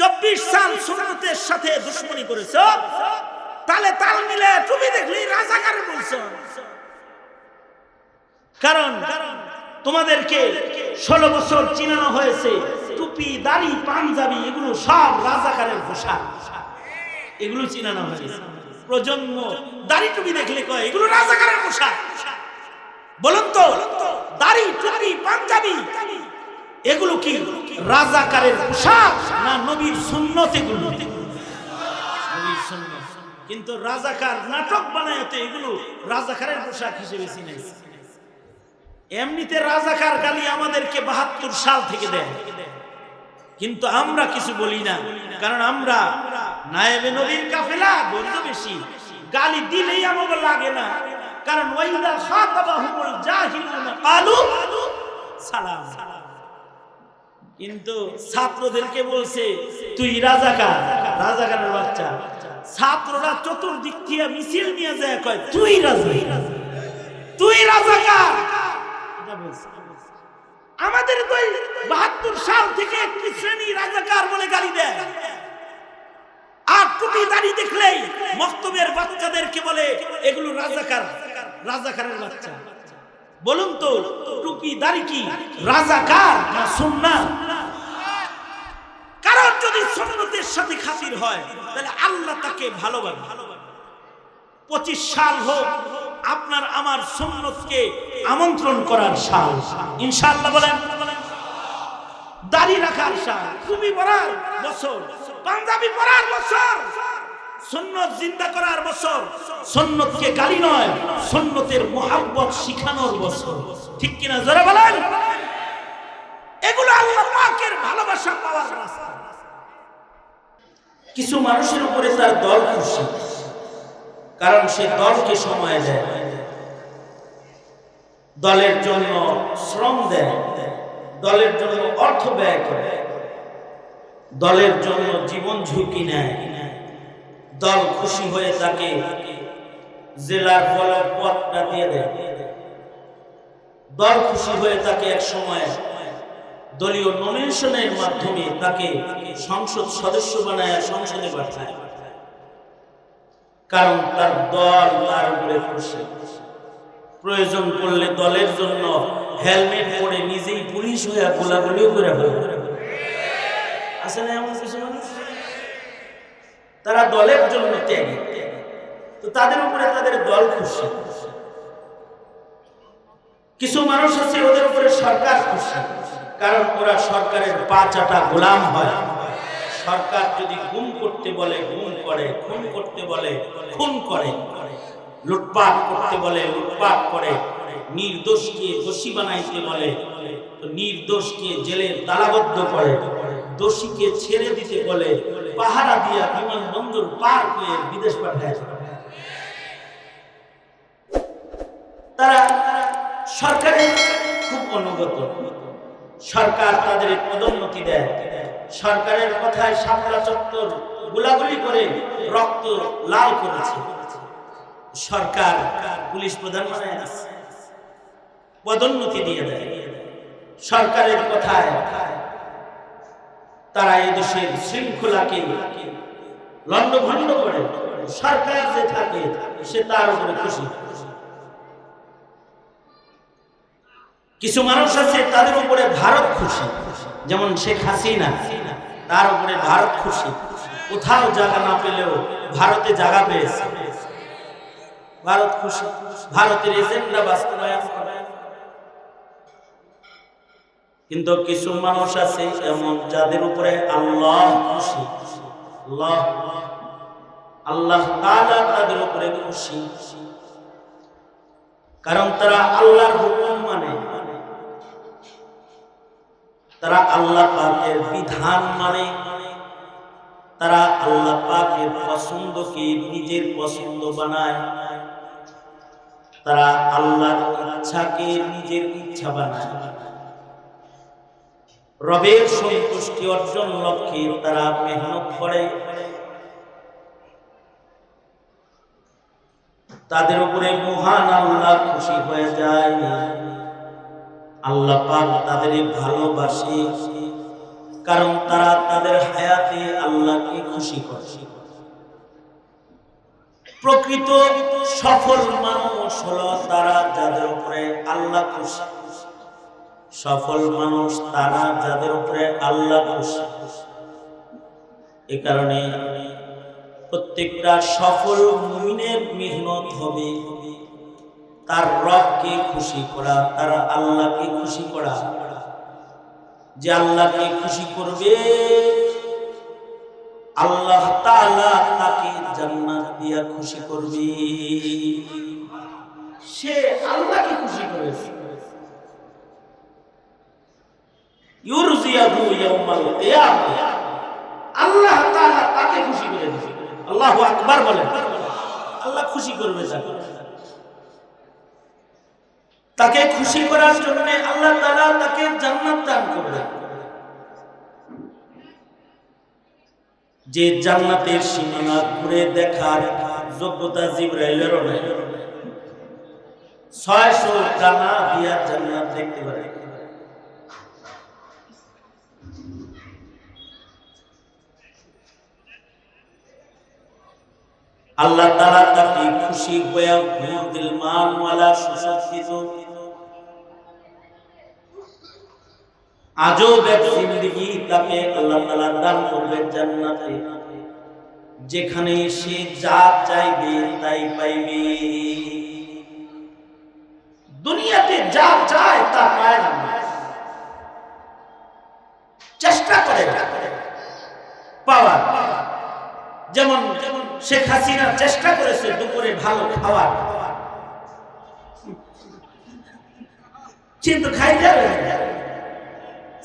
24 সাল সুন্নতের সাথে দুশমনি করেছ, তালে তাল মিলে টুপি দেখলেই রাজাকার বলছো। কারণ তোমাদেরকে 16 বছর চিনানো হয়েছে টুপি, দাড়ি, পাঞ্জাবি এগুলো সব রাজাকারের পোশাক, এগুলো চিনানো হয়েছে। প্রজন্ম দাড়ি টুপি দেখলে কয় এগুলো রাজাকারের পোশাক। বলুন তো, দাড়ি, টুপি, পাঞ্জাবি এগুলো কি রাজাকারের পোশাক না নবীর সুন্নত? এগুলো নবীর সুন্নত। কিন্তু রাজাকার নাটক বানায় তো এগুলো রাজাকারের পোশাক হিসেবে চিনেছে। এমনিতে রাজাকার গালি আমাদেরকে 72 সাল থেকে দেয়, কিন্তু আমরা কিছু বলি না, কারণ আমরা নায়েবে নবীর কাফেলা, বলতে বেশি গালি দিলেই আমাদের লাগে না, কারণ ওয়াইদা খাতাবাহুমুল জাহিলুনা ক্বালু সালাম। কিন্তু ছাত্রদেরকে বলছে তুই রাজাকার, রাজাকারের বাচ্চা। ছাত্ররা চতুর্দিক থেকে মিছিল নিয়ে যায়, কয় তুই রাজাকার, তুই রাজাকার। আমাদের তো 72 সাল থেকে একটি শ্রেণী রাজাকার বলে গালি দেয়, আর টুপি দাড়ি দেখলেই মক্তবের বাচ্চাদেরকে বলে এগুলো রাজাকার, রাজাকারের বাচ্চা। বলুন তো, টুপি দাড়ি কি রাজাকার না সুন্নাত? কারণ যদি সুন্নতের সাথে খাতির হয় তাহলে আল্লাহ তাকে ভালোবাসে। 25 সাল হোক আপনার আমার সুন্নতকে আমন্ত্রণ করার সাল, ইনশাআল্লাহ বলেন। দাড়ি রাখার সাল, টুপি পরার বছর, পাঞ্জাবি পরার বছর, সুন্নত জিন্দা করার বছর, সুন্নতকে গালি নয় সুন্নতের মুহাব্বত শিখানোর বছর। ঠিক কিনা জোরে বলেন? এগুলো আল্লাহ পাকের ভালোবাসা পাওয়ার রাস্তা। কিছু মানুষের উপরে তার দল খুশি, কারণ সে দলকে সময় দেয়, দলের জন্য শ্রম দেয়, দলের জন্য অর্থ ব্যয় করে, দলের জন্য জীবন ঝুঁকি নেয়। দল খুশি হয়ে তাকে জেলার পদটা দিয়ে দেয়, দল খুশি হয়ে তাকে এক সময় দলীয় নমিনেশনের মাধ্যমে তাকে সংসদ সদস্য বানায় সংসদে পাঠায়, কারণ তার দল তার উপরে খুশি। প্রয়োজন পড়লে দলের জন্য হেলমেট পরে নিজেই পুলিশ হয়ে গোলাগুলিও করে আছে না এমন কিছু মানুষ? তারা দলের জন্য ত্যাগী, তো তাদের উপরে তাদের দল খুশি। কিছু মানুষ আছে ওদের উপরে সরকার খুশি, কারণ ওরা সরকারের পা চাটা গোলাম হয়। সরকার যদি গুম করতে বলে গুম করে, খুন করতে বলে খুন করে, লুটপাট করতে বলে লুটপাট করে, নির্দোষকে দোষী বানাইতে বলে তো নির্দোষকে জেলে তালাবদ্ধ করে, দোষীকে ছেড়ে দিতে বলে পাহারা দিয়া বিমানবন্দর পার করে বিদেশ পাঠায়। তারা সরকারের খুব অনুগত, সরকার তাদের পদোন্নতি দেয়, সরকারের কথায় শাপলা চত্বর গোলাগুলি করে রক্ত লাল করেছে, সরকার পুলিশ প্রধান বানায় আছে, পদোন্নতি দিয়ে দেয়। সরকারের কথায় তারা এই দেশের শৃঙ্খলাকে লন্ডভন্ড করে, সরকার যে থাকে সে তার উপরে খুশি। কিছু মানুষ আছে তাদের উপরে ভারত খুশি, যেমন শেখ হাসিনা, তার উপরে ভারত খুশি। কোথাও জায়গা না পেলেও ভারতে জায়গা পেয়েছে, ভারত খুশি, ভারতের এজেন্ডা বাস্তবায়ন করে। কিন্তু কিছু মানুষ আছে এমন যাদের উপরে আল্লাহ খুশি, আল্লাহ তাআলা তাদের উপরে খুশি, কারণ তারা আল্লাহর হুকুম মানে, তারা আল্লাহ পাকের বিধান মানে, তারা আল্লাহ পাকের পছন্দকে নিজের পছন্দ বানায়, তারা আল্লাহর ইচ্ছাকে নিজের ইচ্ছা বানায়। রবের সন্তুষ্টি অর্জন লক্ষ্যে তারা মেহনত করে। তাদের উপরে মহান আল্লাহ খুশি হয়ে যায়, আল্লাহ পাক তাদের ভালোবাসে, কারণ তারা তাদের হায়াতে খুশি করে। প্রকৃত সফল মানুষ হলো তারা যাদের উপরে আল্লাহ খুশি। সফল মানুষ তারা যাদের উপরে আল্লাহ খুশি। এ কারণে প্রত্যেকটা সফল মুমিনের মেহনত হবে তার রবকে খুশি করা, তার আল্লাহকে খুশি করা। যে আল্লাহকে খুশি করবে আল্লাহ তাআলা তাকে জান্নাত দিয়া খুশি করবে। সে আল্লাহকে খুশি করেছে। ইউরজিয়াহু ইয়াউমাল কিয়ামাহ, আল্লাহ তাআলা তাকে খুশি করে দিবে। আল্লাহু আকবার বলেন। আল্লাহ খুশি করবে তাকে খুশি করার জন্য আল্লাহ তাআলা তাকে জান্নাত দান করবে। যে জান্নাতের সীমানা ঘুরে দেখার যোগ্যতা জিবরাইলের নাই। 600 ডানা দিয়া জান্নাত দেখতে পারে। আল্লাহ তাআলা তাকে খুশি হয়ে দিল মানওয়ালা সুশিক্ষিত আজব এক জিন্দেগি তাকে আল্লাহ তাআলা দান করবেন জান্নাতে, যেখানে সে যা চাইবে তাই পাইবে। দুনিয়াতে যা চায় তা পায় না, চেষ্টা করে পাওয়ার। যেমন শেখ হাসিনা চেষ্টা করেছে দুপুরে ভালো খাওয়ার, কিন্তু খাই যাবে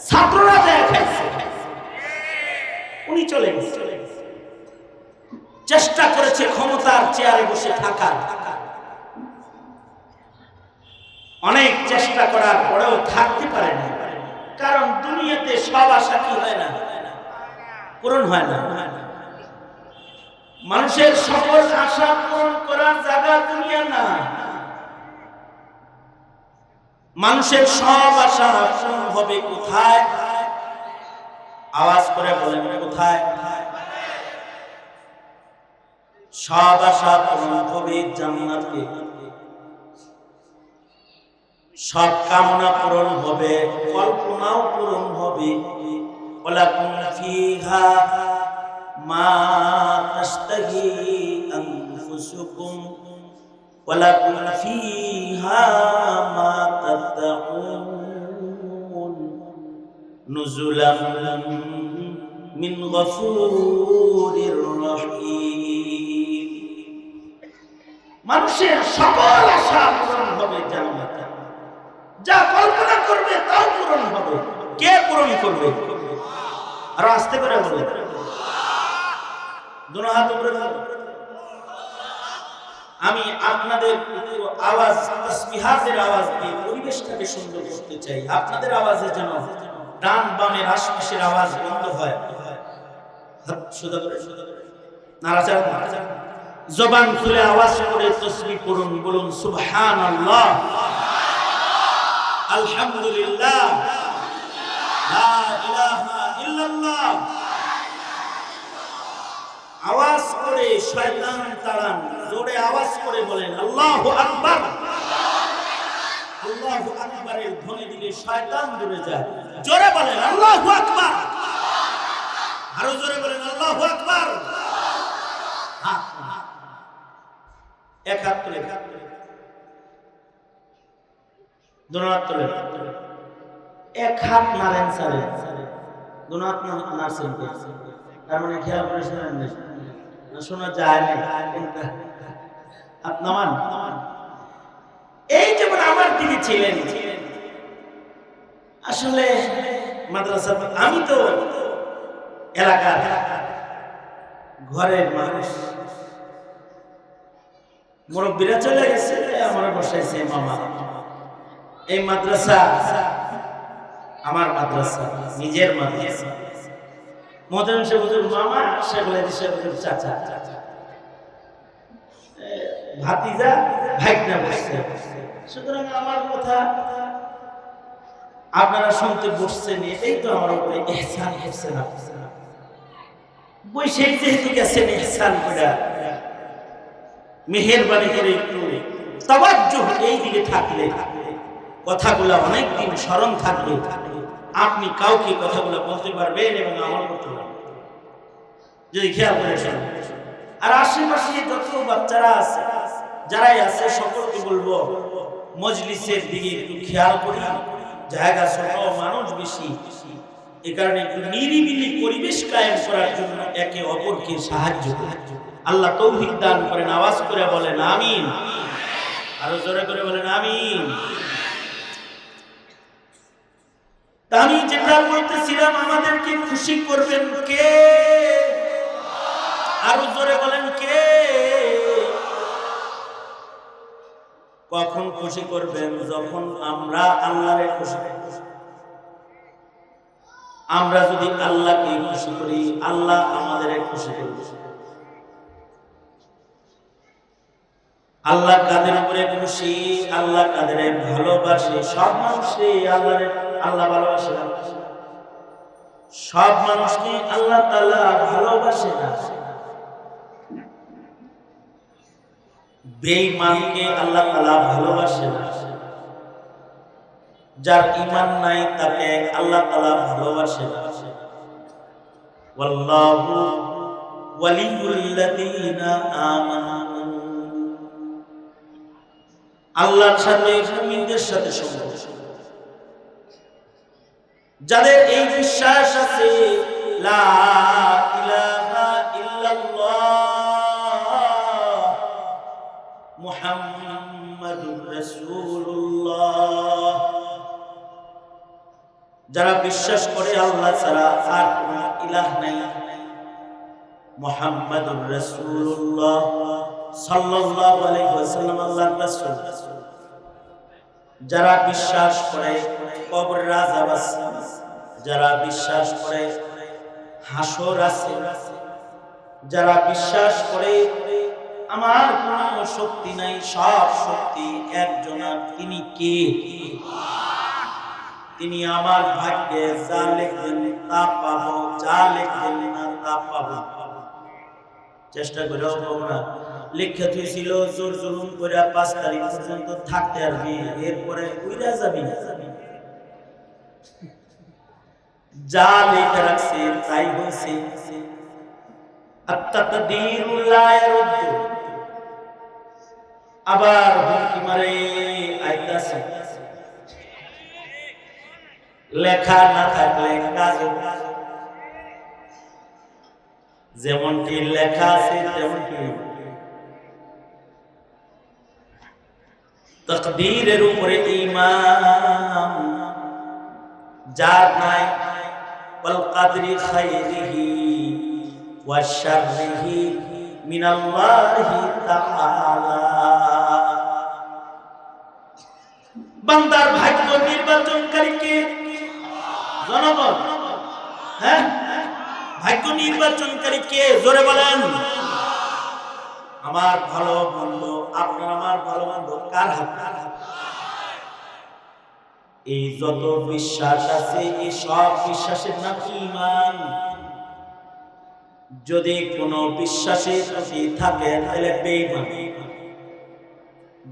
ছাত্ররা যায় খাইছে, উনি চলে গেছে। চেষ্টা করেছে ক্ষমতার চেয়ারে বসে থাকার, অনেক চেষ্টা করার পরেও থাকতে পারে না। কারণ দুনিয়াতে সব আশা কি হয় না, পূরণ হয় না। মানুষের সকল আশা পূরণ করার জায়গা দুনিয়া না। মানুষের সব আশা পূরণ হবে কোথায়? আওয়াজ করে বলেন কোথায়? সব আশা পূরণ হবে জান্নাতে। সব কামনা পূরণ হবে, কল্পনাও পূরণ হবে। ওয়ালাকুম ফিহা মা তাশতাহি আনফুসুকুম ওয়ালাকুম ফিহা মা তাদউন নুজুলাম মিন গফুরির রহিম। মানুষের সকল আশা পূরণ হবে জান্নাতে। যা কল্পনা করবে তাও পূরণ হবে। কে পূরণ করবে? আর আস্তে করে বলে, দুনো হাত উপরে। আমি আপনাদের আওয়াজ, তাসবিহাতের আওয়াজ দিয়ে পরিবেশটাকে সুন্দর করতে চাই। আপনাদের আওয়াজে যেন ডান বামের আশপাশের আওয়াজ বন্ধ হয়। সোজা করে নাড়াচাড়া, জবান খুলে আওয়াজ করে তাসবিহ পড়ুন। বলুন সুবহানাল্লাহ, আলহামদুলিল্লাহ, লা ইলাহা ইল্লাল্লাহ। আওয়াজ করে শয়তান তাড়ান। জোরে আওয়াজ করে বলেন আল্লাহু আকবার। আল্লাহু আকবারের ধ্বনি দিলে শয়তান দূরে যায়। জোরে বলেন আল্লাহু আকবার। আরো জোরে বলেন আল্লাহু আকবার। এক হাত তুলে, দুনো হাত তুলে, এক হাত নাড়েন সারে, দুনো হাত নাড়ছেন। তার মানে খেয়াল করে শোনেন না, শোনা যায় না। আপনার এই যেমন আমার দিকে ছিলেন, আসলে মাদ্রাসা, আমি তো এলাকার ঘরের মানুষ, মুরব্বীরা চলে গেছে, আমার বসাইছে মামা। এই মাদ্রাসা আমার মাদ্রাসা, নিজের মাদ্রাসা। মোহতারাম সাহেব হুজুর মামা, শেখুল হাদিস সাহেব হুজুর চাচা, ভাতিজা, ভাইগনা বসছে। সুতরাং আমার কথা আপনারা শুনতে বসছেন, এটাই তো আমার উপরে ইহসান করছেন। বৈশাখ যেহেতু গেছেন ইহসান করে মেহেরবানি করে একটু তাওয়াজ্জুহ এই দিকে থাকলে কথাগুলো অনেকদিন স্মরণ থাকবে। আপনি কাউকে কথাগুলো বলতে পারবেন এবং আমল করতে পারবেন যদি খেয়াল করে শোনেন। আর আশেপাশে যত বাচ্চারা আছে যারাই আছে সকলকে বলবো মজলিসের দিকে একটু খেয়াল করি। জায়গা ছোট, মানুষ বেশি, এই কারণে একটু নিরিবিলি পরিবেশ কায়েম করার জন্য একে অপরকে সাহায্য করি। আল্লাহ তৌফিক দান করেন। আওয়াজ করে বলেন আমিন। আরো জোরে করে বলেন আমিন। আমি যেটা বলতেছিলাম, আমাদেরকে খুশি করবেন কে? আরো জোরে বলেন কে? কখন খুশি করবেন? যখন আমরা আল্লাহরে খুশি করব। আমরা যদি আল্লাহকে খুশি করি, আল্লাহ আমাদের খুশি করবে। আল্লাহ কাদের উপরে খুশি? আল্লাহ কাদের ভালোবাসে? সব মানুষকে আল্লাহ ভালোবাসে না। সব মানুষকে আল্লাহ তাআলা ভালোবাসে না। বেঈমানকে আল্লাহ তাআলা ভালোবাসে না। যার ঈমান নাই তাকে আল্লাহ তাআলা ভালোবাসে না। ওয়াল্লাহু ওয়ালিয়ুল লাযীনা আমানু। আল্লাহর সাথে মুমিনদের সাথে সম্পর্ক, যাদের এই বিশ্বাস আছে লা ইলাহা ইল্লাল্লাহ মুহাম্মাদুর রাসূলুল্লাহ, যারা বিশ্বাস করে আল্লাহ ছাড়া আর কোনো ইলাহ নাই, মুহাম্মাদুর রাসূলুল্লাহ সাল্লাল্লাহু আলাইহি ওয়াসাল্লাম আল্লাহর রাসূল, যারা বিশ্বাস করে কবরের আযাব আছে, যারা বিশ্বাস করে হাসর আছে, যারা বিশ্বাস করে আমার কোনো শক্তি নাই, সব শক্তি একজন, তিনি কে? তিনি আমার ভাগ্যে যা লিখবেন তা পাবো, যা লিখবেন না তা পাবো। চেষ্টা করেও পাবো না। লিখে দিয়েছিল জোর জুলুম করে 5 তারিখ পর্যন্ত থাকতে পারবি, এরপরে উইরা যাবি না। যা লিখে রাখছে তাই হয়েছে। আত-তাকদীরু লা ইয়ারুদ্দু। আবার হুমকি মারে আইতাছে, লেখা না থাকলে কাজ যেমনটি লেখা আছে তেমনটি। তাকদীরের উপরে ঈমান যার নাই, ওয়াল কাদরি খাইরিহি ওয়া শাররিহি মিনাল্লাহি তাআলা। বান্দার ভাগ্য নির্বাচনকারী কে? জনগণ। হ্যাঁ, ভাগ্য নির্বাচনকারী কে? জোরে বলেন। আমার ভালো মন্দ, আপনার আমার ভালো মন্দ কার হাতে? এই যত বিশ্বাস আছে এই সব বিশ্বাসের নাম ঈমান। যদি কোনো বিশ্বাসে ত্রুটি থাকে তাহলে বেঈমান।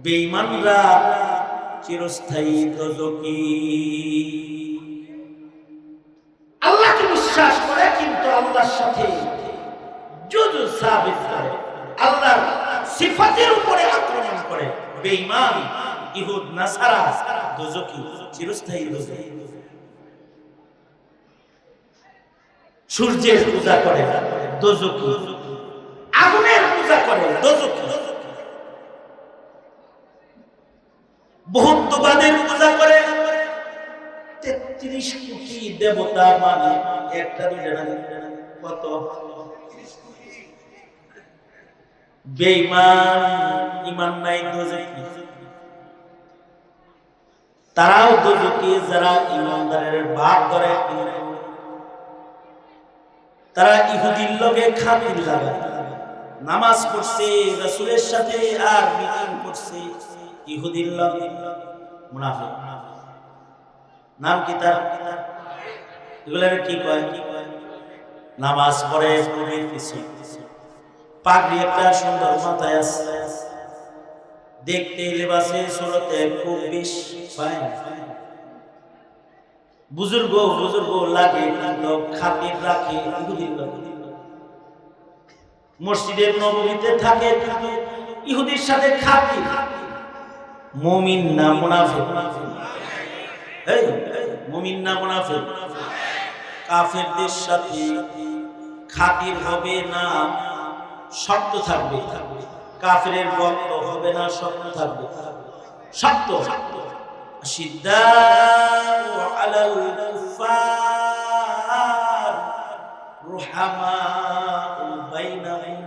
বেঈমানরা চিরস্থায়ী দোজখী। আল্লাহকে বিশ্বাস করে কিন্তু আল্লাহর সাথে জুজ সাবিত করে, আল্লাহর সিফাতের উপরে আক্রমণ করে, বেঈমান ইহুদ নাসারা দোজখী, চিরস্থায়ী দোজখী। সূর্যের পূজা করে দোজখী, আগুনের পূজা করে দোজখী, বহুত্ববাদের পূজা করে 33 কোটি দেবতা মানে একটা দুইটা না, কত? বেঈমান, ঈমান নাই, দোজখী। তারাও দোজখী যারা ঈমানদারের ভাগ ধরে, তারা ইহুদির লগে খাতির লাগায়, নামাজ পড়ছে রাসূলের সাথে আর মিটিং করছে ইহুদির লগে, মুনাফিক। নাম কি তার? এগুলোর কি কয়? নামাজ পড়ে নবীর পিছু, পাগড়ি একটা সুন্দর মাথায় আছে, দেখতে লেবাসে সুরতে খুব বেশ ফাইন, বুজুর্গ লাগে, কিন্তু খাতির রাখে ইহুদির লোক। মসজিদের নববীতে থাকে, ইহুদির সাথে খাতির। মুমিন না মুনাফিক? এই মুমিন না মুনাফিক? কাফেরদের সাথে খাতির হবে না, শক্ত থাকবে। কাফেরের ভক্ত হবে না, শক্ত থাকবে, শক্ত। শিদ্দাউ আলাল কুফার রুহামাউ বাইনাহুম।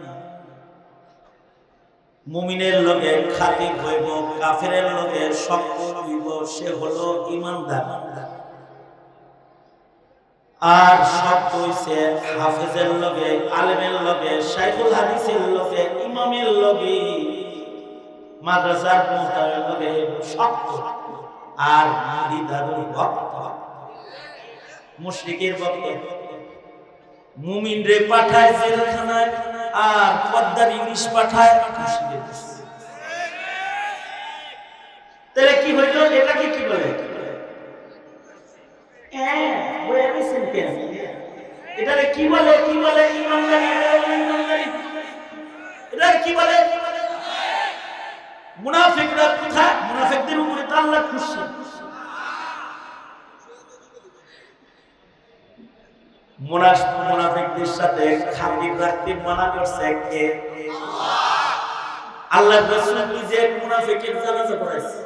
মুমিনের লগে খাতির হইব, কাফেরের লগে শক্ত হইব, সে হলো ঈমানদার। আর শক্ত হইছে হাফেজের লগে, আলেমের লগে, শাইখুল হাদিসের লগে, ইমামের লগে, মাদ্রাসার মুফতারের লগে শক্ত। আর মুরিদারুল ভক্ত, মুশরিকের ভক্ত। মুমিন রে পাঠায় জেলখানায়, আর পদ্মার ইলিশ পাঠায় মুশরিকের কাছে। তাহলে কি হইল? এটাকে কি বলে? এটারে কি বলে? কি বলে? ইমানদারি। এটা কি বলে? মুনাফিকরা কোথায়? মুনাফিকদের উপরে তো আল্লাহ খুশি। মুনাফিকদের সাথে খাতির রাখতে মানা করছে কে? আল্লাহ রাসূল নিজে মুনাফিকের জানাজা পড়াইছে।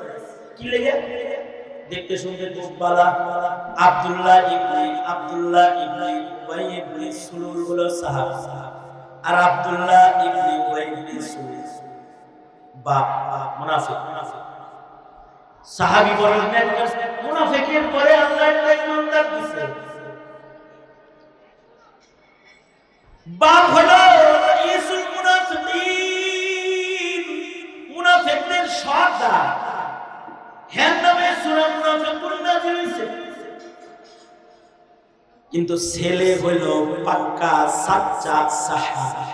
কি লেগে? দেখতে শুনতে খুব ভালো। আব্দুল্লাহ ইবনে উবাই ইবনে সুলুল হলো সাহাবী, আর আব্দুল্লাহ ইবনে উবাই ইবনে সুলুল বাপ মুনাফিক। সাহাবী বলেন মুনাফিকের পরে আল্লাহ একটা ইমানদার দিয়েছে। বাপ হলো রাইসুল মুনাফিকিন, মুনাফিকদের সর্দার। হ্যাঁ নামে সূরা মুনাফিকুন নাযিল হইছে, কিন্তু ছেলে হইল পাক্কা সাচ্চা সাহাবী।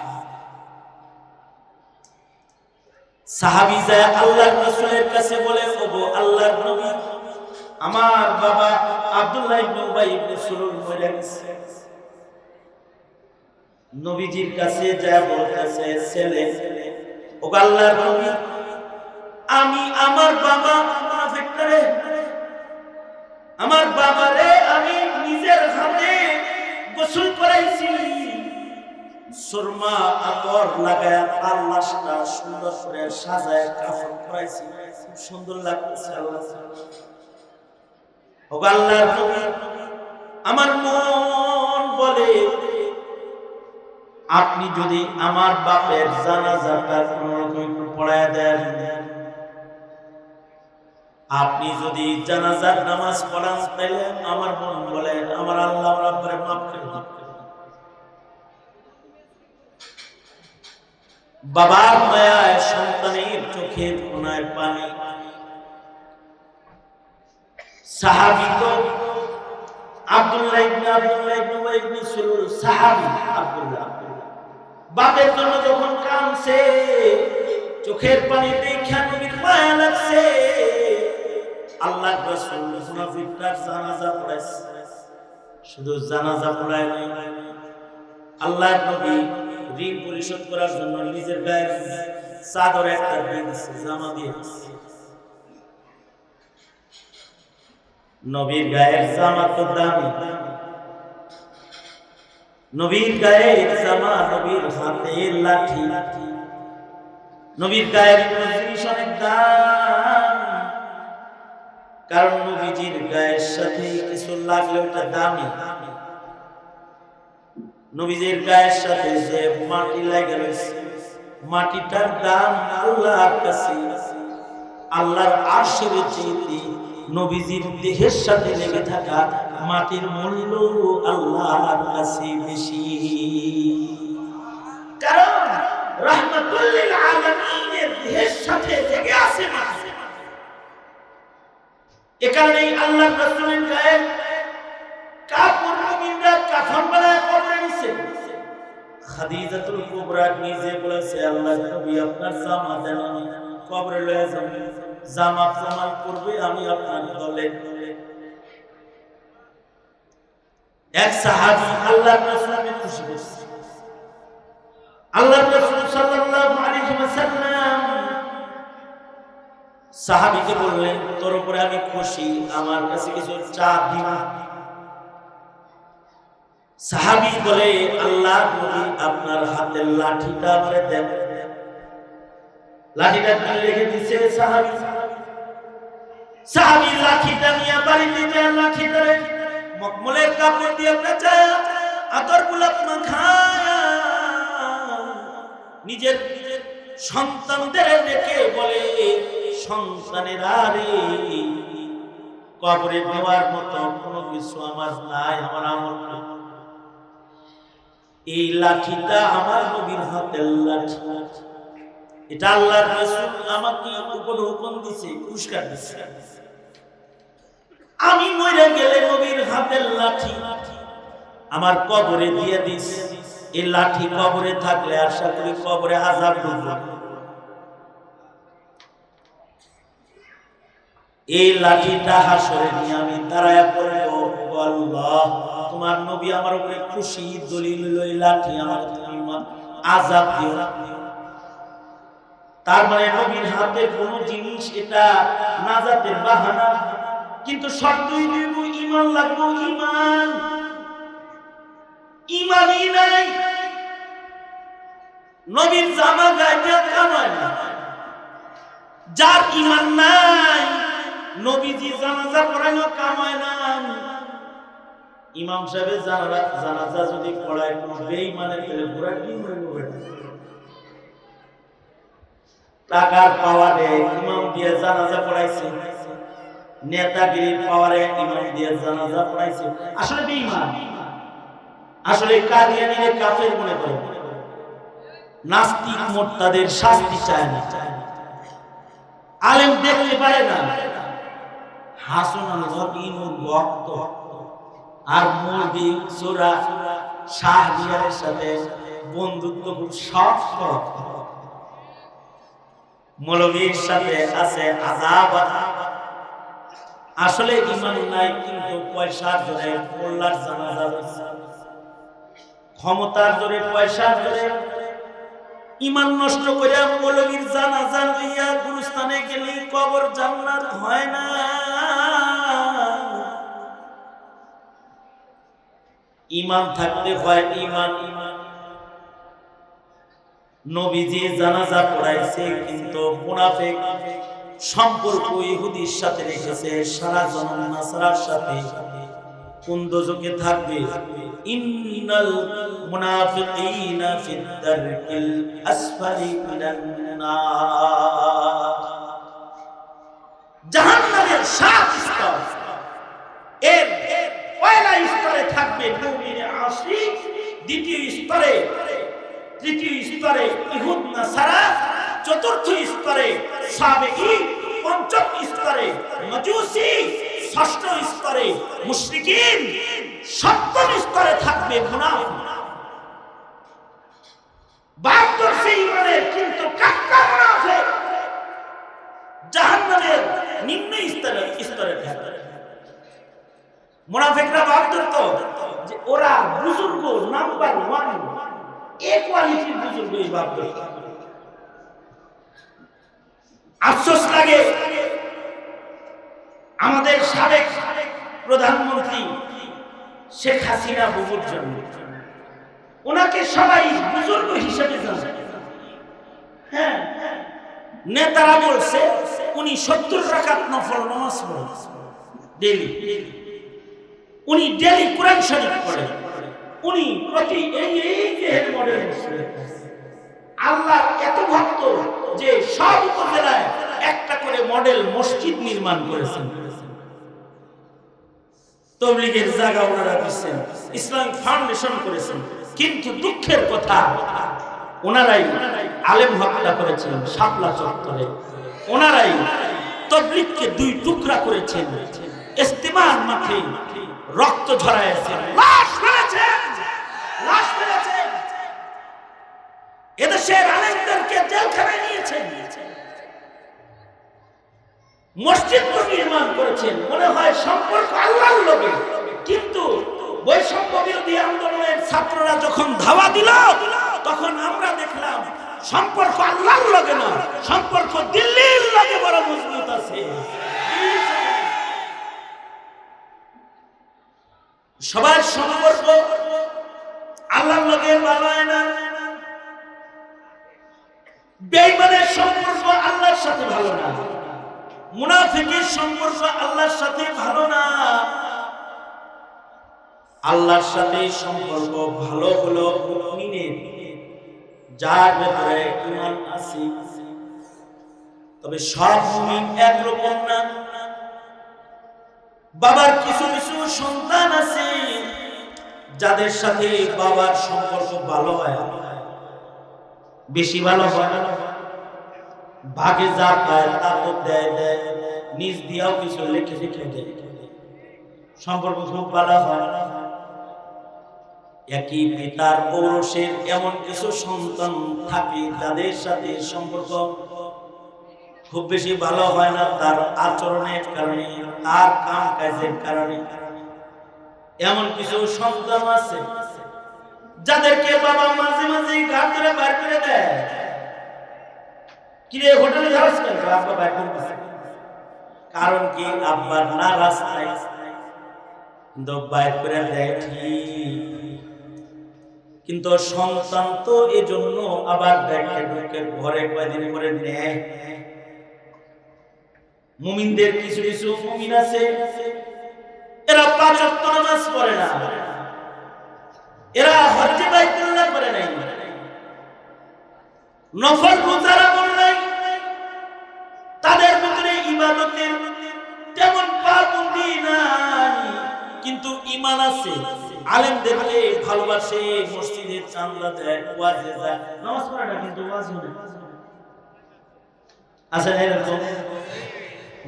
সাহাবী যায় আল্লাহর রাসূলের কাছে বলে, ওগো আল্লাহর নবী, আমার বাবা আব্দুল্লাহ ইবনে উবাই ইবনে সুলুল মরে গেছে। নবীজির কাছে যায় বলতেছে ছেলে, ওগো আল্লাহর নবী, আমি আমার বাবা মুনাফিকরে, আমার বাবারে আমি নিজের হাতে গোসল করাইছি, সুরমা আতর লাগায় তার লাশটা সুন্দর করে সাজায় কাফন করাইছি, খুব সুন্দর লাগতেছে। আল্লাহ ওগো আল্লাহর নবী, আমার মন বলে আপনি যদি আমার বাপের জানাজাটা কোনরকম পড়ায় দেন, আপনি যদি জানাজার নামাজ পড়ান, তাহলে আমার মন বলে আমার আল্লাহ রাব্বুরে মাফ করে দিবেন। বাবার মায়ায় সন্তানের চোখের কোণায় পানি। সাহাবী তো আব্দুল্লাহ ইবনে উবাই ইবনে সুলুল সাহাবী। আব্দুল্লাহ বাপের জন্য যখন কাঁদছে, চোখের পানি দেখে নবীর মায়া লাগছে। আল্লাহর রাসূল মুনাফিকটার জানাজা পড়াইছে। শুধু জানাজা পড়ায় নাই, আল্লাহর নবী ঋণ পরিশোধ করার জন্য নিজের গায়ের চাদর একটা দিয়ে দিচ্ছে, জামা দিয়ে দিচ্ছে। নবীর গায়ের জামা তো দামি, নবীর গায়ের জামা, নবীর হাতের লাঠি, নবীর গায়ের জিনিস অনেক দাম। কারণ নবীজির গায়ের সাথে কিছু লাগলে ওটা দামি। নবীজির গায়ের সাথে যে মাটি লাগে রয়েছে, মাটিটার দাম আল্লাহর কাছে, আল্লাহর আরশের চেয়ে নবীজির দেহের সাথে লেগে থাকা মাটির মূল্য আল্লাহর কাছে বেশি। কারণ রাহমাতুল লিল আলামিনের দেহের সাথে লেগে আছে মাটি। এ কারণেই আল্লাহর রাসূলের গায়ে কাপড় নবীরা কাফন বানায় পরে নিছে। খাদিজাতুল কুবরা নিজে বলেছে, আল্লাহর নবী আপনার জামা দেন, আমি কবরে লয়ে যাব, জামা প্রমাণ করবে আমি আপনার দলে। এক সাহাবী আল্লাহর রাসূলকে খুশি করেছে। আল্লাহর রাসূল সাল্লাল্লাহু আলাইহি ওয়াসাল্লাম সাহাবীকে বললেন, তোর উপরে আমি খুশি, আমার কাছে কিছু চা দিবা। সাহাবী বলে, আল্লাহর নবী আপনার হাতের লাঠিটা আমারে দেন। লাঠিটা রেখে দিয়েছে সাহাবী। সাহাবী লাঠিটা নিয়ে বাড়িতে যায়, লাঠিটা মখমলের কাপড় দিয়ে পেঁচায়, আতর গোলাপ মাখায় নিজের সন্তানদের ডেকে বলে, সন্তানেরা রে, কবরে দেওয়ার মতো কোনো কিছু আমার নাই, আমার আমল নাই। এই লাঠিটা আমার নবীর হাতের লাঠি, এটা আল্লাহর রাসূল আমাকে উপর হুকুম দিয়েছে, পুরস্কার দিয়েছে। আমি মরে গেলে নবীর হাতের লাঠি আমার কবরে দিয়ে দিস। এই লাঠি কবরে থাকলে আশা করি কবরে আযাব ঢুকবে। এই লাঠিটা হাসরে নিয়ে আমি দাঁড়ায় বলবো, আল্লাহ তোমার নবী আমার উপরে খুশি, দলিল লই লাঠি আমার আযাব দিও। তার মানে নবীর হাতে কোন জিনিস এটা নাজাতের বাহানা, কিন্তু শর্তই দিব ঈমান লাগবে। ঈমান ঈমানই নাই, নবীর জামা গায়ে কামায় না। যার ঈমান নাই নবীজি জানাজা পড়ানো কামায় না। ইমাম সাহেবের জানাজা যদি পড়ায় কোন বেঈমানের পেলে পুরা কি হইবে? টাকার পাওয়ারে ইমাম দিয়ে জানাজা পড়াইছে, নেতাগিরির পাওয়ারে ইমাম দিয়ে জানাজা পড়াইছে, আসলে বেঈমান। আসলে কাদিয়ানীরে কাফের মনে করে, নাস্তিক মুরতাদের শাস্তি চায় না। আলেম দেখতে পারে না, হাসান আল-গদিনুর ভক্ত আর মুরদি সূরা শাহরিয়ারের সাথে বন্ধুত্ব খুব শক্ত। মৌলভীর সাথে আছে আযাব। আসলে ঈমান নাই, কিন্তু পয়সার জোরে মোল্লার জানাজা হচ্ছে, ক্ষমতার জোরে পয়সার জোরে ঈমান নষ্ট করে মৌলভীর জানাজা লইয়া গুরুস্থানে গেলে কবর জান্নাত হয় না। ঈমান থাকতে হয়, ঈমান। নবীজি জানাজা পড়াইছে, কিন্তু মুনাফিক সম্পর্ক ইহুদির সাথে রেখেছে, সারা জনম নাসারার সাথে। কোন দোজখে থাকবে? ইন্নাল মুনাফিকিনা ফিদ দারকিল আসফালি মিনান নার। জাহান্নামের 7 স্তর, এর পয়লা স্তরে থাকবে মুমিন আশিক, দ্বিতীয় স্তরে, তৃতীয় স্তরে ইহুদ নাসারা, চতুর্থ স্তরে সাবেঈন, পঞ্চম স্তরে মাজুসি, ষষ্ঠ স্তরে মুশরিকিন, সপ্তম স্তরে থাকবে মুনাফিক। 72 সেই ইমানের, কিন্তু কাক্কা মুনাফিক জাহান্নামের নিম্ন স্তরে থাকবে। মুনাফিকরা 72 তো যে ওরা বুজুর্গ নাম্বার 1, এ কোয়ালিটির বুজুর্গ। এই 72 আফসোস লাগে আমাদের সাবেক প্রধানমন্ত্রী শেখ হাসিনা বুবুর জন্য। ওনাকে সবাই বুজুর্গ হিসেবে জানে। হ্যাঁ, নেতারা বলছে উনি 70 রাকাত নফল নামাজ পড়েন ডেইলি। উনি ডেইলি কোরআন শরীফ পড়েন। উনি প্রতি এই মডেল আল্লাহ এত ভক্ত যে সব উপজেলায় একটা করে মডেল মসজিদ নির্মাণ করেছেন। তবলিগের জায়গা ওনারা দিচ্ছেন, ইসলামিক ফাউন্ডেশন করেছেন। কিন্তু দুঃখের কথা, ওনারাই আলেম হত্যা করেছেন শাপলা চত্বরে। ওনারাই তবলিগকে 2 টুকরা করেছেন। ইস্তেমার মাঠে রক্ত ঝরাইছেন, লাশ ফেলেছেন। এদেশের আলেমদেরকে জেলখানায় নিয়েছেন, মসজিদ নির্মাণ করেছেন, মনে হয় সম্পর্ক আল্লাহর লগে। কিন্তু বৈষম্য বিরোধী আন্দোলনের ছাত্ররা যখন ধাওয়া দিল, তখন আমরা দেখলাম সম্পর্ক আল্লাহর লগে না, সম্পর্ক দিল্লির লগে বড় মজবুত আছে। সবার সম্পর্ক আল্লাহর লগে ভালো হয় না, বেঈমানের সম্পর্ক আল্লাহর সাথে ভালো না, মুনাফিকের সম্পর্ক আল্লাহর সাথে ভালো না। আল্লাহর সাথে সম্পর্ক ভালো হলো মুমিনের, যার ভেতরে ঈমান আছে। তবে সব মুমিন একরকম না। বাবার কিছু কিছু সন্তান আছে যাদের সাথে বাবার সম্পর্ক ভালো হয়, বেশি ভালো হয় না, ভাগে যা পায় তা তো দেয় দেয়, নিজ দিয়েও কিছু লিখে লিখে দেয়, সম্পর্ক খুব ভালো হয়। একই পিতার ঔরসের এমন কিছু সন্তান থাকে যাদের সাথে সম্পর্ক খুব বেশি ভালো হয় না, তার আচরণের কারণে, তার কাম কাজের কারণে। এমন কিছু সন্তান আছে যাদেরকে বাবা মাঝে মাঝে ঘাট ধরে বের করে দেয়, কিরে হোটেলে যাস কেন, আব্বা বের করে দিছে। কারণ কি, আব্বার না রাস্তায় কিন্তু বের করে দেয় ঠিক, কিন্তু সন্তান তো এজন্য আবার দেখে ঢুকে ঘরে কয়দিন করে নেয়। মুমিনদের কিছু কিছু মুমিন আছে, এরা ৫ ওয়াক্ত নামাজ পড়ে না, এরা হজ্জে বাইতুল্লাহ করে নাই, নফল রোজারা করে নাই, তাদের ভিতরে ইবাদতের তেমন পাবন্দি নাই, কিন্তু ঈমান আছে। আলেমদেরকে ভালোবাসে, মসজিদে চাঁদা দেয়, ওয়াজে যায়, নামাজ পড়ে না কিন্তু ওয়াজ হয়। আচ্ছা, এরকম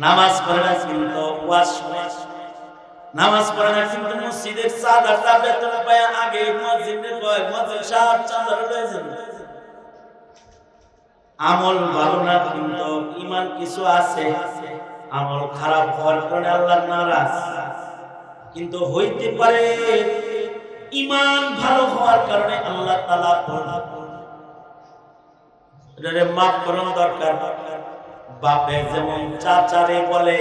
নামাজ পড়ে না কিন্তু ওয়াজ শোনে, নামাজ পড়ে না কিন্তু মসজিদের চাঁদাটা বেতন পায় আগে মুয়াজ্জিনের কয় মুয়াজ্জিন সাহেব চাঁদা লয়ে যান। আমল ভালো না কিন্তু ঈমান কিছু আছে, আমল খারাপ হওয়ার কারণে আল্লাহ নারাজ। কিন্তু হইতে পারে ঈমান ভালো হওয়ার কারণে আল্লাহ তাআলা এটারে মাফ করার দরকার। বাপে যেমন চাচারে বলে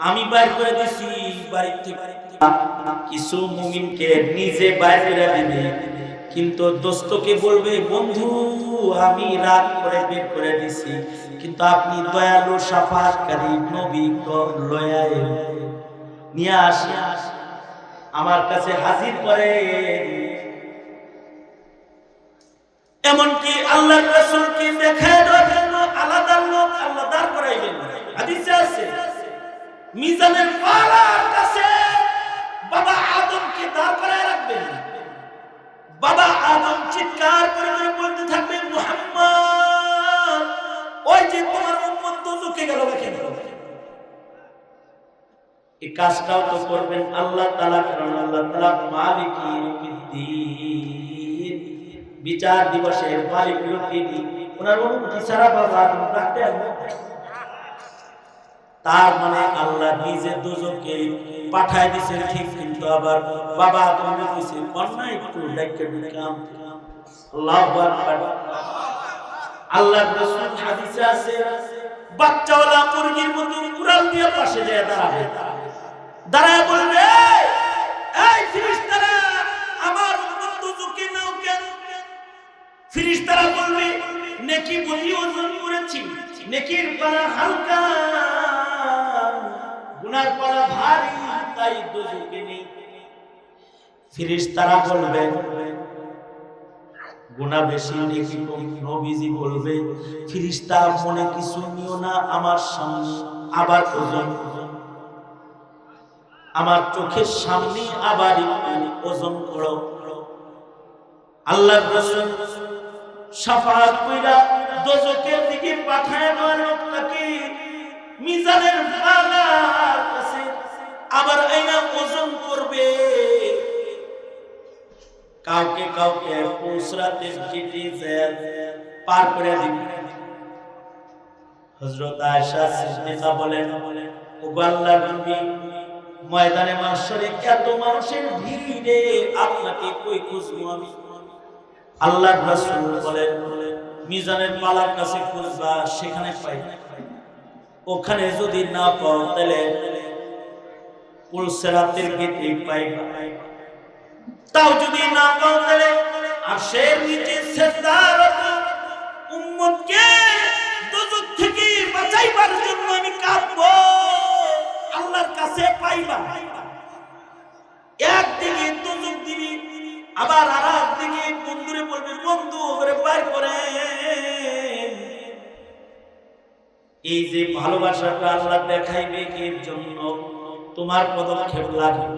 আমি বাইর করে দিছি বাড়ি থেকে, কিছু মুমিনকে নিজে বাইর করে দিবে, কিন্তু দোস্তকে বলবে বন্ধু আমি রাগ করে বের করে দিছি, কিন্তু আপনি দয়ালু শাফাআতকারী নবী লয়া নিয়ে আসি আমার কাছে হাজির করে। এমনকি আল্লাহর রাসূলকে দেখায় দেওয়ার জন্য আলাদা লোক আল্লাহ দাঁড় করাইবেন। হাদিসে আছে মিজানের পালার কাছে বাবা আদমকে দাঁড় করায় রাখবেন। বাবা আদম চিৎকার করে বলতে থাকবে মুহাম্মদ, ওই যে তোমার উম্মত তো লুকে গেল কেন? এই কাজটাও তো করবেন আল্লাহ তাআলা, কারণ আল্লাহ তাআলা মালিক ইয়াউমিদ্দিন, বিচার দিবসের মালিক হলো তিনি। ওনার অনুমতি ছাড়া বাবা আদম রাখতে হবে। তার মানে আল্লাহ নিজে দুজনকে পাঠায় দিয়েছে ঠিক, কিন্তু আবার বাবা আদমকে কইছে অন্যায় একটু দেখে দিলাম। আল্লাহু আকবার। আল্লাহর রাসূল হাদিসে আছে বাচ্চাওয়ালা মুরগির মতো উড়াল দিয়ে পাশে যায় দাঁড়াবে, দাঁড়ায় বলবে এই ফেরেশতারা আমার উম্মত দুজনকে নাও কেন? ফেরেশতারা বলবে নেকি বলি ওজন করেছি, নেকির পারা হালকা, গুনার পারা ভারী, তাই দুজনকে নেই। ফেরেশতারা বলবে গুনাহ বেশি নেকি কম? নবীজি বলবে ফেরেশতা মনে কিছু নিও না, আমার সামনে আবার ওজন, আমার চোখের সামনে আবার ওজন করো। আল্লাহর রাসূল শাফাআত কইরা দোজখের দিকে পাঠায় দেওয়ার লোকটাকে মিজানের পালার কাছে আবার আইনা ওজন করবে। কাউকে কাউকে পুসরাতের চিঠি পার করে দিবে। হযরত আয়েশা সিদ্দিকা বলেন, ওগো আল্লাহর নবী, ময়দানে মাহশরে এত মানুষের ভিড়ে আপনাকে কই খুঁজবো আমি? আল্লাহর রাসূল বলেন, মিজানের পালার কাছে খুঁজবা, সেখানে পাইবে। ওখানে যদি না পাও তাহলে পুলসিরাতের গিতে পাইবা। তাও যদি না পাও তাহলে আরশের নিচে সিজদারত উম্মতকে দোজখ থেকে বাঁচাইবার জন্য আমি কাঁদবো, আল্লাহর কাছে পাইবা। একদিকে দোজখ দিবি, আবার আরেকদিকে বন্ধুরে বলবি, বন্ধু ওরে বাইর করে। এই যে ভালোবাসাটা আল্লাহ দেখাইবে এর জন্য তোমার পদক্ষেপ লাগবে।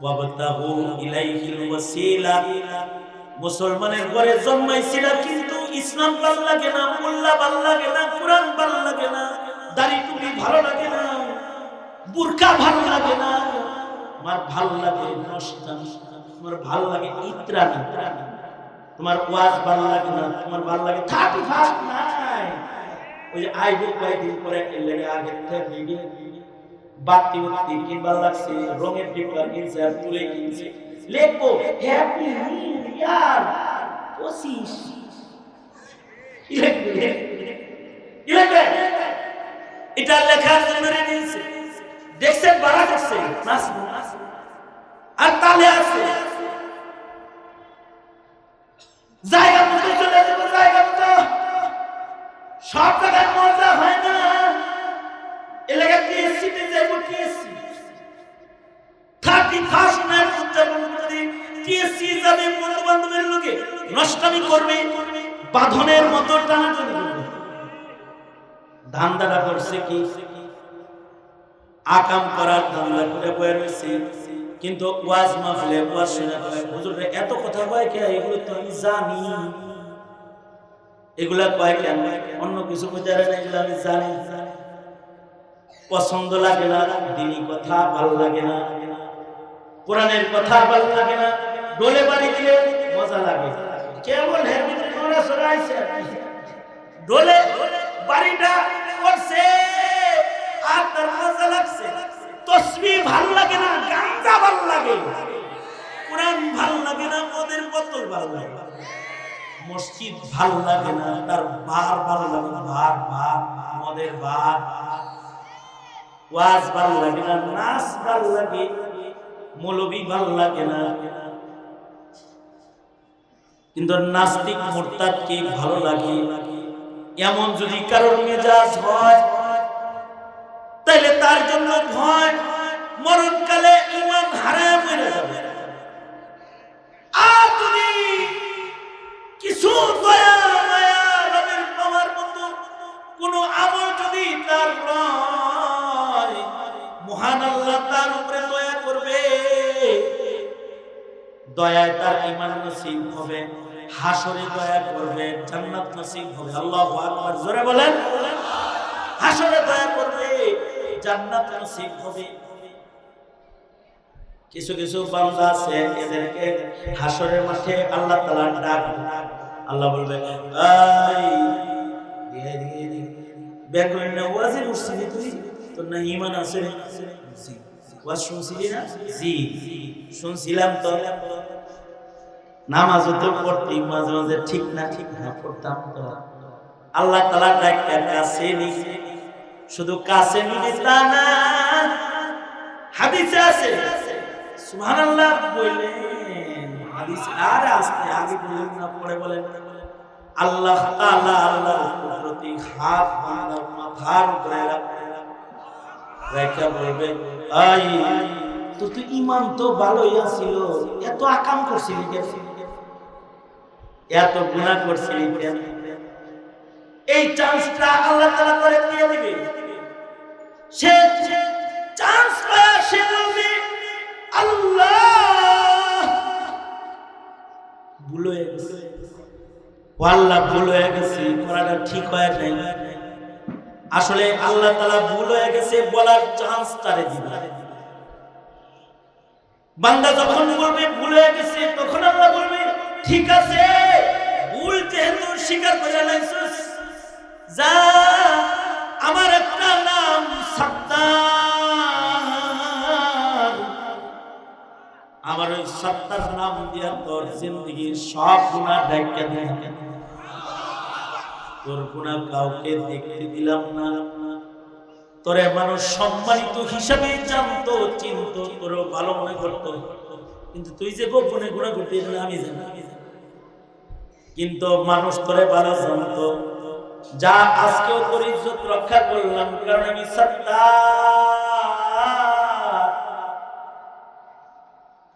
ওয়াবতাহু ইলাইহিল ওয়াসিলা, মুসলমানের ঘরে জন্মাইছিলা কিন্তু ইসলাম ভাল লাগে না, মোল্লা ভাল লাগে না, কুরআন ভাল লাগে না, দাড়ি টুপি ভালো লাগে না, বুরকা ভালো লাগে না, তোমার ভাল লাগে নস্তান, তোমার ভাল লাগে ইতরানি, তোমার ওয়াজ ভাল লাগে না, তোমার ভাল লাগে 31 নাই। ওই যে আইবো কয়েকদিন পরে এলে আগে ভিডিও বাতি বাতি কিনবার লাগছে, রঙের ডিব্বা কিনছে আর তুলে কিনছে, লেখবো হ্যাপি নিউ ইয়ার 25। এটা লেখার জন্য নিয়েছে, দেখছেন বাড়া করছে আর তালে আছে জায়গা মতো চলে যাবো, জায়গা মতো। সব জায়গায় মজা হয় না, এলাকা টিএসসি তে যাবো, টিএসসি 31 নাইট উদযাপন করে টিএসসি যাবে, বন্ধু বান্ধবের লোকে নষ্টামি করবে, বাঁধনের মতো টানাটানি করবে। ধান্দাটা করছে কি, আকাম করার ধান্দা করে বয়ে রয়েছে। কিন্তু ওয়াজ মাহফিলে ওয়াজ শুনে হুজুরে এত কথা কয় কে? এগুলো তো আমি জানি। এগুলা কয় কেন? অন্য কিছু বুঝারে না, এগুলো আমি জানি। পছন্দ লাগে না, দিনী কথা ভালো লাগে না, কোরআনের কথা ভালো লাগে না, ডোলে বাড়ি দিলে মজা লাগে। কেবল হেরমিতে নোরা সরাইছে, ডোলে বাড়িটা করছে আর তার মজা লাগছে। তসবিহ ভালো লাগে না, গাঞ্জা ভালো লাগে, কোরআন ভালো লাগে না, মদের বোতল ভালো লাগে, মসজিদ ভালো লাগে না, তার বার ভালো লাগে না, বার মদের বার, ওয়াজ ভালো লাগে না, নাচ ভালো লাগে, মৌলবী ভালো লাগে না। কিন্তু নাস্তিক মুরতাদকে ভালো লাগে। এমন যদি কারোর মেজাজ হয় তাহলে তার জন্য ভয়, মরণকালে ঈমান হারায় মরে যাবে। আর যদি কিছু দয়া মায়া রবের পাওয়ার মতো কোন আমল যদি তার হয়, মহান আল্লাহ তার উপরে দয়া করবে, দয়ায় তার ঈমান নসিব হবে, হাসরে দয়া করবে, জান্নাত নসিব হবে। আল্লাহু আকবার, জোরে বলেন। হাসরে দয়া করবে, জান্নাত নসিব হবে। কিছু কিছু বান্দা আছে, এদেরকে হাসরের মাঠে আল্লাহ তাআলা ডাকবে, আল্লাহ বলবে, এই বেগুন না ওয়াজে উঠছিলি তুই, তোর না ঈমান আছে? জি। ওয়াজ শুনছিলি না? জি শুনছিলাম। তো নামাজও তো পড়তি মাঝে মাঝে, ঠিক না? ঠিক না, পড়তাম তো। আল্লাহ তাআলা ডাকতে কাছে নিছে, শুধু কাছে নিবে তা না, হাদিসে আছে সুবহানাল্লাহ বলেন, হাদিসে আর আস্তে আগে বলেন না, পড়ে বলেন, আল্লাহ তাআলা আল্লাহর কুদরতি হাত বান্দার মাথার উপরে রাখা বলবে, আই তোর তো ঈমান তো ভালোই ছিল, এত আকাম করছিলি কেন, এত গুনাহ করছিলি কেন? এই চান্সটা আল্লাহ তাআলা করে দিয়ে দিবে। সে চান্স পায়, সে বলবে, আল্লাহ ভুল হয়ে গেছে, আল্লাহ ভুল হয়ে গেছে, করাটা ঠিক হয় নাই। আসলে আল্লাহ তাআলা ভুল হয়ে গেছে বলার চান্স তারে দিবে। বান্দা যখন বলবে ভুলে গেছে, তখন আল্লাহ বলবে ঠিক আছে, ভুল যেহেতু স্বীকার করে লাইছিস, যা আমার একটা নাম সাত্তার, আমার ওই সাত্তার নাম দিয়া তোর জিন্দেগির সব গুনাহ ঢাকা দিয়ে, তোর গুনাহ কাউকে দেখতে দিলাম না, তোরে মানুষ সম্মানিত হিসাবে জানতো, চিনতো, তোরও ভালো মনে করতো, কিন্তু তুই যে গোপনে গুনাহ করতে আমি জানি, কিন্তু মানুষ তোরে ভালো জানতো। যা আজকেও তোর ইজ্জত রক্ষা করলাম, কারণ আমি সাত্তার।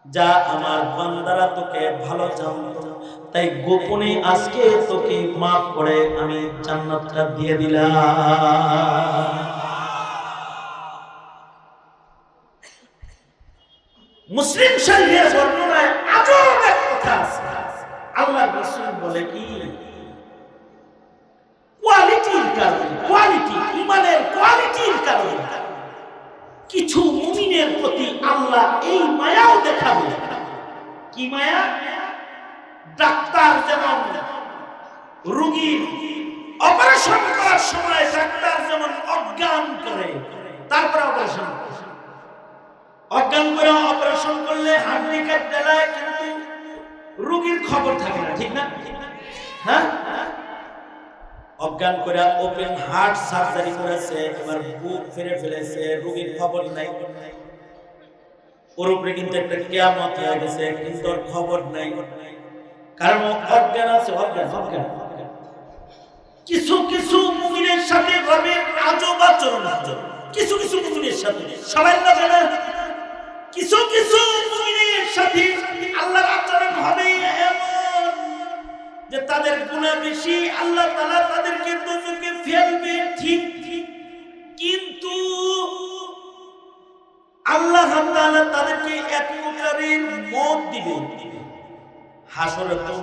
যা আমার বান্দারা তোকে ভালো জানতো, তাই গোপনে আজকে তোকে মাফ করে আমি জান্নাতটা দিয়ে দিলাম। মুসলিম শরীফের বর্ণনায় আজব এক কথা আছে। আল্লাহর রাসূল বলে কি, কোয়ালিটির কারণে, কোয়ালিটি, ঈমানের কোয়ালিটির কারণে কিছু মুমিনের প্রতি আল্লাহ এই মায়াও দেখাবে। কি মায়া? ডাক্তার যেমন রোগীর অপারেশন করার সময় ডাক্তার যেমন অজ্ঞান করে, তারপরে অপারেশন অজ্ঞান করে অপারেশন করলে হাড্ডি কেটে দেয়, কিন্তু রোগীর খবর থাকে না, ঠিক না? হ্যাঁ, অজ্ঞান করে ওপেন হার্ট সার্জারি করেছে, এবার বুক ফেরে ফেলেছে, রোগীর খবর নাই, ওর উপরে কিন্তু একটা কিয়ামত হয়ে গেছে, কিন্তু ওর খবর নাই, কারণ অজ্ঞান আছে, অজ্ঞান। কিছু কিছু মুমিনের সাথে রবের আজব আচরণ আছে, কিছু কিছু মুমিনের সাথে, সবাই না জানে, কিছু কিছু মুমিনের সাথে আল্লাহর আচরণ হবে এমন যে তাদের গুনাহ বেশি, আল্লাহ তাআলা তাদেরকে দোজখে ফেলবে, ঠিক, কিন্তু আল্লাহ তাআলা তাদেরকে এক প্রকারের মওত দিবে। হাসরে তো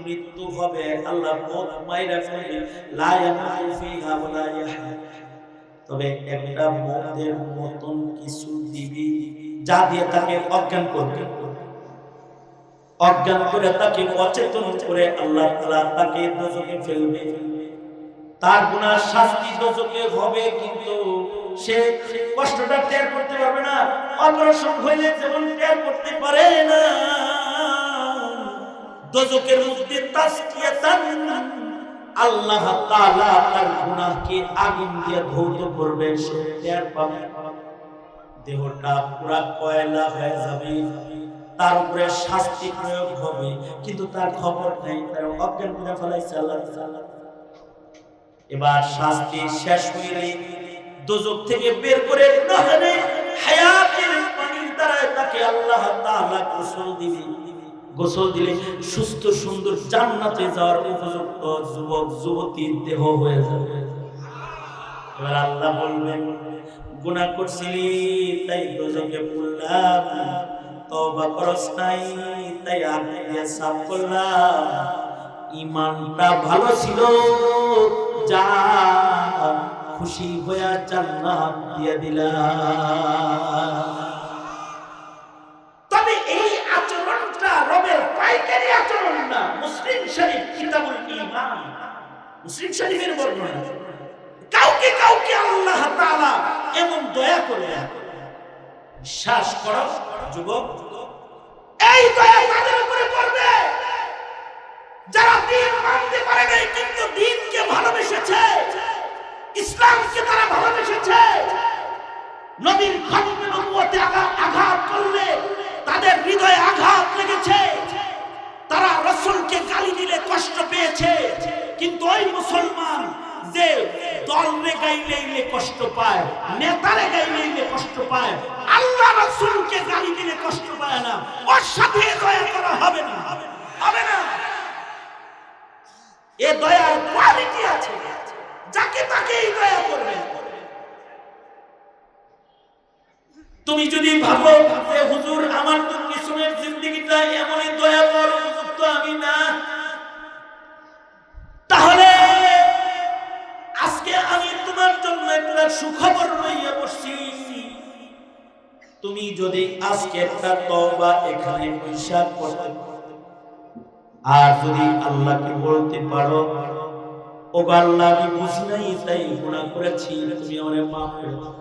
মৃত্যু হবে, আল্লাহ মওত মাইরা ফেলবে, লা ইয়ামুতু ফিহা ওয়া লা ইয়াহয়া। তবে একটা মওতের মতন কিছু দিবি যা দিয়ে তাকে অজ্ঞান করবে, অজ্ঞান করে তাকে অচেতন করে আল্লাহ তাআলা তাকে দোজখে ফেলবে। তার গুনাহ শাস্তি দোজখে হবে, কিন্তু সে কষ্টটা টের করতে পারবে না। অপারেশন হইলে যেমন টের করতে পারে না, দোজখের মধ্যে তাসকিয়াতান আল্লাহ তাআলা তার গুনাহকে আগুন দিয়ে ধৌত করবে, সে টের পাবে, দেহটা পুরা কয়লা হয়ে যাবে, তার উপরে শাস্তি প্রয়োগ হবে, কিন্তু তার খবর নাই, তার অজ্ঞান করে ফেলাইছে আল্লাহ তাআলা। এবার শাস্তি শেষ হইলে দোজখ থেকে বের করে নহরে হায়াতের পানির দ্বারা তাকে আল্লাহ তাআলা গোসল দিবে। গোসল দিলে সুস্থ সুন্দর জান্নাতে যাওয়ার উপযুক্ত যুবক যুবতীর দেহ হয়ে যাবে। এবার আল্লাহ বলবেন, গুনাহ করছিলি তাই দোজখে পড়লাম, তওবা করস নাই তাই আগুন দিয়ে সাফ করলাম, ঈমানটা ভালো ছিল, যা খুশি হয়ে জান্নাত দিয়ে দিলাম। তবে এই আচরণটা রবের পাইকারি আচরণ না। মুসলিম শরীফ কিতাবুল ঈমান, মুসলিম শরীফের বর্ণনা, কাউকে কাউকে আল্লাহ তাআলা এমন দয়া করে, বিশ্বাস করো যুবক, এই দয়া তাদের উপরে করবে যারা দ্বীন মানতে পারে নাই, কিন্তু দ্বীনকে ভালোবেসেছে, ইসলামকে তারা ভালোবেসেছে। নবীর খতমে নবুয়তে আঘাত করলে তাদের হৃদয়ে আঘাত লেগেছে, তারা রাসূলকে গালি দিলে কষ্ট পেয়েছে, কিন্তু ওই মুসলমান যে দলরে গাইলে কষ্ট পায়, নেতারে গাইলে কষ্ট পায়, আল্লাহ রাসূলকে গালি দিলে কষ্ট পায় না, ওর সাথে দয়া করা হবে না, হবে না। এ দয়ার কোয়ালিটি আছে, যাকে তাকে এই দয়া করবে। তুমি যদি ভাবো যে হুজুর আমার তো পিছনের জিন্দেগিটা এমনই দয়া করার উপযুক্ত আমি না, তাহলে আজকে আমি তোমার জন্য একটা সুখবর লইয়া বসছি। তুমি তুমি যদি আজকে একটা তওবা এখানে পয়সা করতে আর যদি আল্লাহকে বলতে পারো, ও আল্লাহ আমি বুঝি নাই তাই গুনাহ করেছি, তুমি আমারে মাফ করে দাও।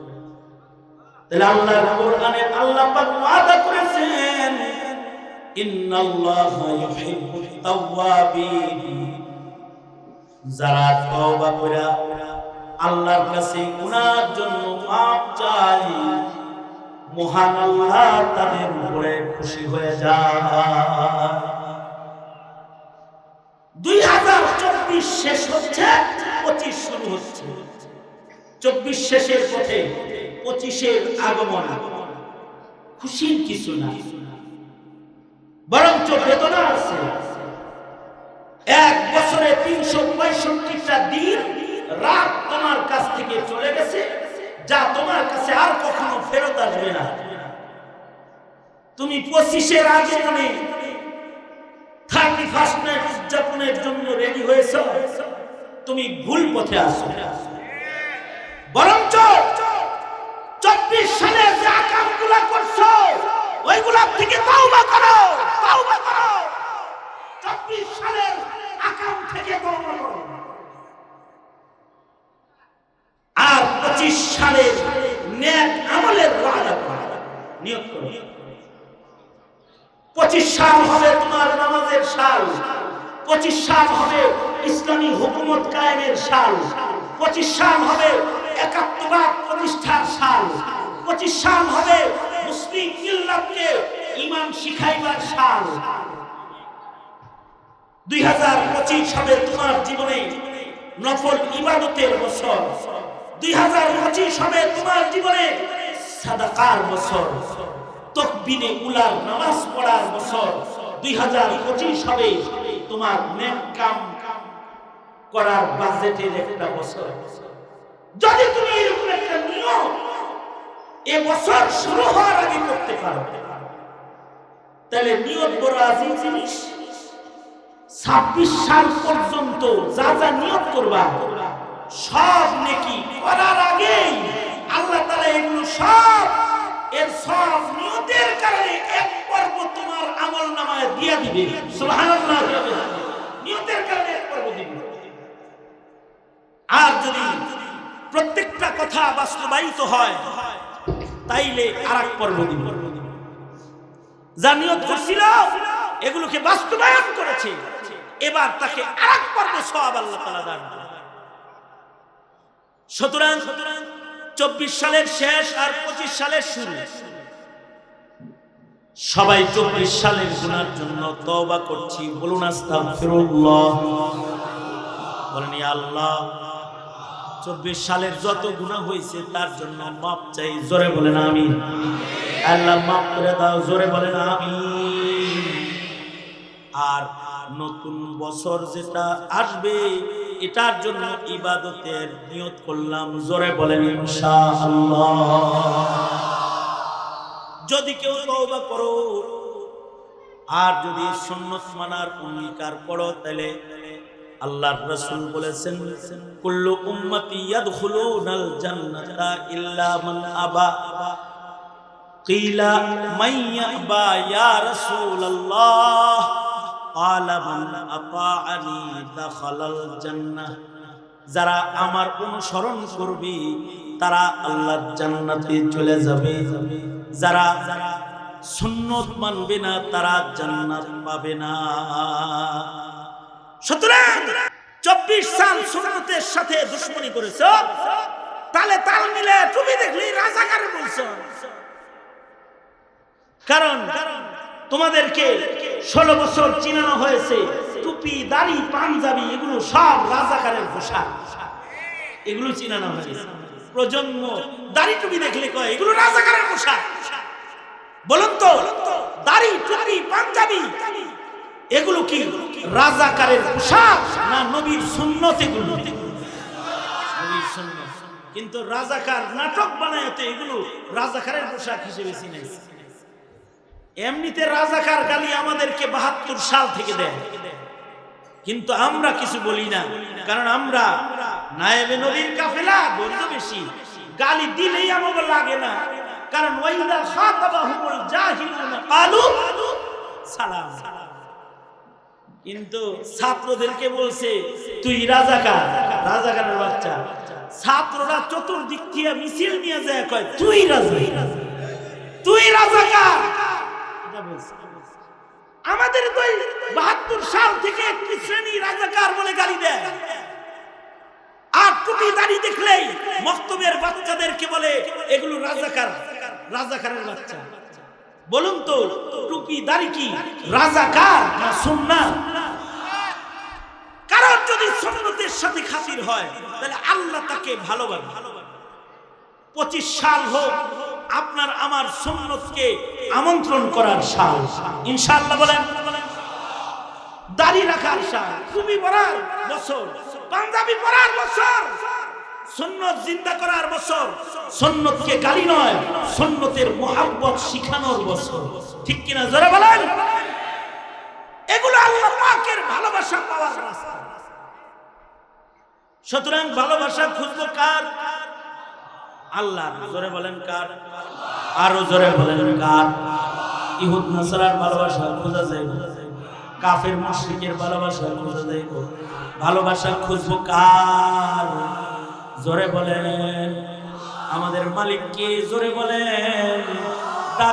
তাহলে আল্লাহর কোরআনে আল্লাহ পাক ওয়াদা করেছেন, ইন্নাল্লাহা ইউহিব্বুত তাওয়াবিন, যারা তওবা করে আল্লাহর কাছে গুনাহর জন্য মাফ চায়, মহান আল্লাহ তাদের উপরে খুশি হয়ে যায়। 2024 শেষ হচ্ছে, 25 শুরু হচ্ছে। 24 শেষের পথে 25-এর আগমন। খুশির কিছু না, বরঞ্চ বেদনা আছে। এক বছরে 365টা দিন রাত তোমার কাছ থেকে চলে গেছে, যা তোমার কাছে আর কখনো ফেরত আসবে না। তুমি 25-এর আগমনে 31st নাইট উদযাপনের জন্য রেডি হয়েছ, তুমি ভুল পথে আছো। বরঞ্চ 24 সালে যে কাজগুলো করছো ওইগুলা থেকে তওবা করো, তওবা করো। 24 সালের আকাম থেকে তওবা করো, আর 25 সালের নেক আমলের ওয়াদা করো, নিয়ত করো। 25 সাল হবে তোমার নামাজের সাল, 25 সাল হবে ইসলামী হুকুমত কায়েমের সাল, 25 সাল হবে একাত্মবাদ প্রতিষ্ঠার সাল, 25 সাল হবে মুসলিম মিল্লাতকে ঈমান শিখাইবার সাল। 2025 হবে তোমার জীবনে নফল ইবাদতের বছর, 2025 হবে তোমার জীবনে সাদাকার বছর, তাকবীরে উলার নামাজ পড়ার বছর। 2025 হবে তোমার নেক কাম করার বাজেটের একটা বছর। যদি তুমি এরকম একটা নিয়ম এই বছর শুরু হওয়ার আগে করতে পারো, তাহলে নিয়ত বড় আজিম জিনিস। 26 সাল পর্যন্ত যা যা নিয়ত করবা সব নেকি করার আগেই আল্লাহ তাআলা এগুলো সব এর সব নিয়তের কারণে এক পর্ব তোমার আমলনামায় দিয়ে দিবে। সুবহানাল্লাহ, নিয়তের কারণে এক পর্ব দিবে। আর যদি প্রত্যেকটা কথা বাস্তবায়িত হয় তাইলে আরেক পর্ব দিবে। যা নিয়ত করছিল এগুলোকে বাস্তবায়ন করেছে, এবার তাকে আরেক পর্ব সওয়াব আল্লাহ তাআলা দান করবে। সুতরাং 24 সালের শেষ আর 25 সালের শুরু। সবাই 24 সালের গুনার জন্য তওবা করছি, বলুন আস্তাগফিরুল্লাহ। বলেন ইয়া আল্লাহ, 24 সালের যত গুনাহ হয়েছে তার জন্য মাপ চাই, জোরে বলেন আমিন। আল্লাহ মাফ করে দাও, জোরে বলেন আমিন। আর নতুন বছর যেটা আসবে এটার জন্য ইবাদতের নিয়ত করলাম, জোরে বলেন ইনশাআল্লাহ। যদি কেউ তওবা করো আর যদি সুন্নাত মানার অঙ্গীকার করো, তাহলে আল্লাহর রাসূল বলেছেন, কুল্লু উম্মতি ইয়াদখুলুনাল জান্নাতা ইল্লা মান আবা। কিলা মান ইয়াবা ইয়া রাসূলুল্লাহ? ক্বালা মান আতাআনি দাখালাল জান্নাহ। যারা আমার অনুসরণ করবে তারা আল্লাহর জান্নাতে চলে যাবে, যারা সুন্নাত মানবে না তারা জান্নাত পাবে না। সুতরাং 24 সাল সুন্নতের সাথে দুশমনি করেছ, তালে তাল মিলে তুমি দেখলি রাজাকার বলছ। কারণ তোমাদেরকে 16 বছর চিনানো হয়েছে টুপি দাড়ি পাঞ্জাবি এগুলো সব রাজাকারের পোশাক, এগুলো চিনানো হয়েছে। প্রজন্ম দাড়ি টুপি দেখলে কয় এগুলো রাজাকারের পোশাক। বলুন তো, দাড়ি টুপি পাঞ্জাবি এগুলো কি রাজাকারের পোশাক না নবীর সুন্নত? এগুলো নবীর সুন্নত। কিন্তু রাজাকার নাটক বানায় তো এগুলো রাজাকারের পোশাক হিসেবে চিনেছে। এমনিতে রাজাকার গালি আমাদেরকে 72 সাল থেকে দেয়, কিন্তু আমরা কিছু বলি না, কারণ আমরা নায়েবে নবীর কাফেলা, বলতে বেশি গালি দিলেই আমাদের লাগে না। কারণ ওয়াইদা খাতাবাহুমুল জাহিলুনা ক্বালু সালাম। কিন্তু ছাত্রদেরকে বলছে তুই রাজাকার, রাজাকারের বাচ্চা। ছাত্ররা চতুর্দিক থেকে মিছিল নিয়ে যায়, কয় তুই রাজাকার, তুই রাজাকার। এটা বলছে। আমাদের তো ৭২ সাল থেকে একটি শ্রেণী রাজাকার বলে গালি দেয়, আর টুপি দাড়ি দেখলেই মক্তবের বাচ্চাদেরকে বলে এগুলো রাজাকার, রাজাকারের বাচ্চা। বলুন তো টুপি দাড়ি কি রাজাকার না সুন্নাহ? কারণ যদি সুন্নতের সাথে খাতির হয় তাহলে আল্লাহ তাকে ভালোবাসে। 25 সাল হোক আপনার আমার সুন্নতকে আমন্ত্রণ করার সাল, ইনশাআল্লাহ বলেন। দাড়ি রাখার সাল, টুপি পরার বছর, পাঞ্জাবি পরার বছর, সুন্নত জিন্দা করার বছর, সুন্নতকে গালি নয় সুন্নতের মুহাব্বত শিখানোর বছর। ঠিক কিনা জোরে বলেন? এগুলো আল্লাহ পাকের ভালোবাসা পাওয়ার রাস্তা। সুতরাং ভালোবাসা খুঁজবো কার? আল্লাহ। জোরে বলেন কার? আরো জোরে বলেন কার? ইহুদ নাসারার ভালোবাসা খোঁজা যাইব, কাফের মুশরিকের ভালোবাসা খোঁজা যাইব। ভালোবাসা খুঁজবো কার? জোরে বলেন। আমাদের মালিক কে? জোরে বলেন।